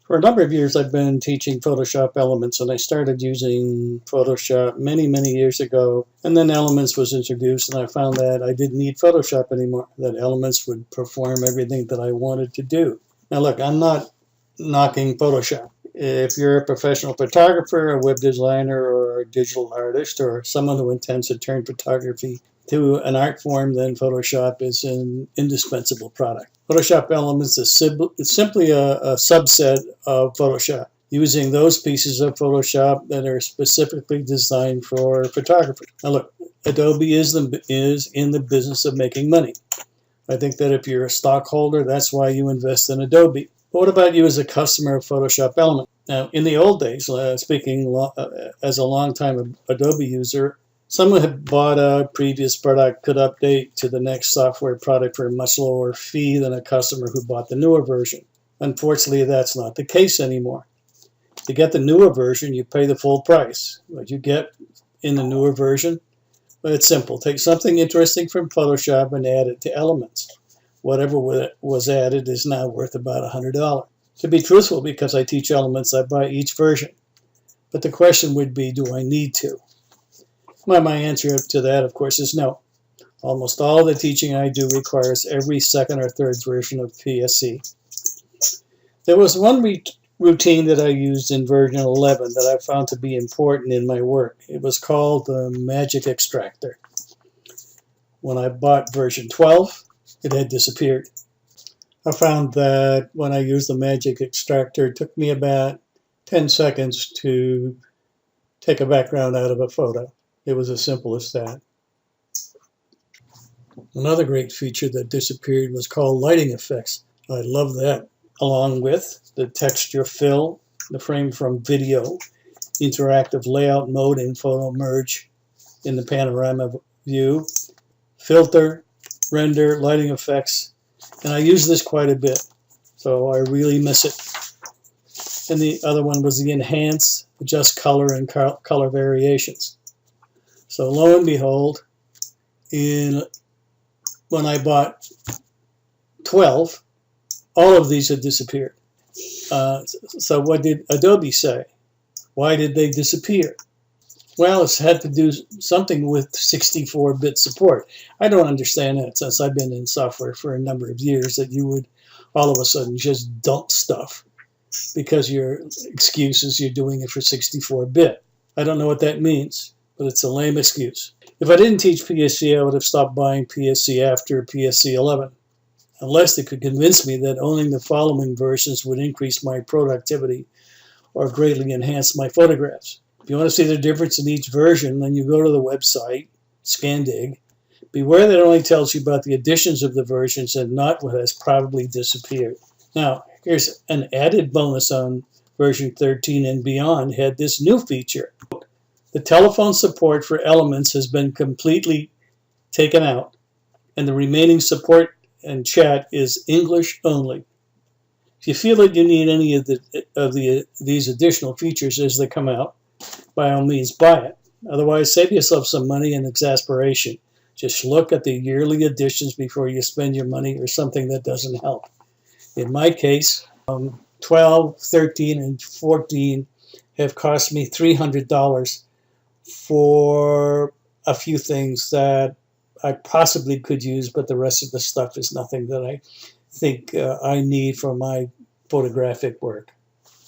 For a number of years, I've been teaching Photoshop Elements, and I started using Photoshop many years ago. And then Elements was introduced, and I found that I didn't need Photoshop anymore, that Elements would perform everything that I wanted to do. Now, look, I'm not knocking Photoshop. If you're a professional photographer, a web designer, or a digital artist, or someone who intends to turn photography to an art form, then Photoshop is an indispensable product. Photoshop Elements is simply a subset of Photoshop, using those pieces of Photoshop that are specifically designed for photography. Now look, Adobe is in the business of making money. I think that if you're a stockholder, that's why you invest in Adobe. But what about you as a customer of Photoshop Elements? Now, in the old days, speaking as a long-time Adobe user, someone had bought a previous product could update to the next software product for a much lower fee than a customer who bought the newer version. Unfortunately, that's not the case anymore. To get the newer version, you pay the full price. What you get in the newer version, well, it's simple. Take something interesting from Photoshop and add it to Elements. Whatever was added is now worth about $100. To be truthful, because I teach Elements, I buy each version. But the question would be, do I need to? Well, my answer to that, of course, is no. Almost all of the teaching I do requires every second or third version of PSC. There was one routine that I used in version 11 that I found to be important in my work. It was called the Magic Extractor. When I bought version 12, it had disappeared. I found that when I used the Magic Extractor, it took me about 10 seconds to take a background out of a photo. It was as simple as that. Another great feature that disappeared was called lighting effects. I love that, along with the texture fill, the frame from video, interactive layout mode in photo merge in the panorama view, filter, render, lighting effects, and I use this quite a bit, so I really miss it. And the other one was the enhance, adjust color and color variations. So lo and behold, when I bought 12, all of these had disappeared. So what did Adobe say? Why did they disappear? Well, it's had to do something with 64-bit support. I don't understand that, since I've been in software for a number of years, that you would all of a sudden just dump stuff because your excuse is you're doing it for 64-bit. I don't know what that means, but it's a lame excuse. If I didn't teach PSC, I would have stopped buying PSC after PSC 11, unless they could convince me that owning the following versions would increase my productivity or greatly enhance my photographs. If you want to see the difference in each version, then you go to the website, Scandig. Beware that it only tells you about the additions of the versions and not what has probably disappeared. Now, here's an added bonus on version 13 and beyond had this new feature. The telephone support for Elements has been completely taken out, and the remaining support and chat is English only. If you feel that you need any of these additional features as they come out, by all means buy it. Otherwise, save yourself some money and exasperation. Just look at the yearly additions before you spend your money or something that doesn't help. In my case, 12, 13, and 14 have cost me $300 for a few things that I possibly could use, but the rest of the stuff is nothing that I think I need for my photographic work.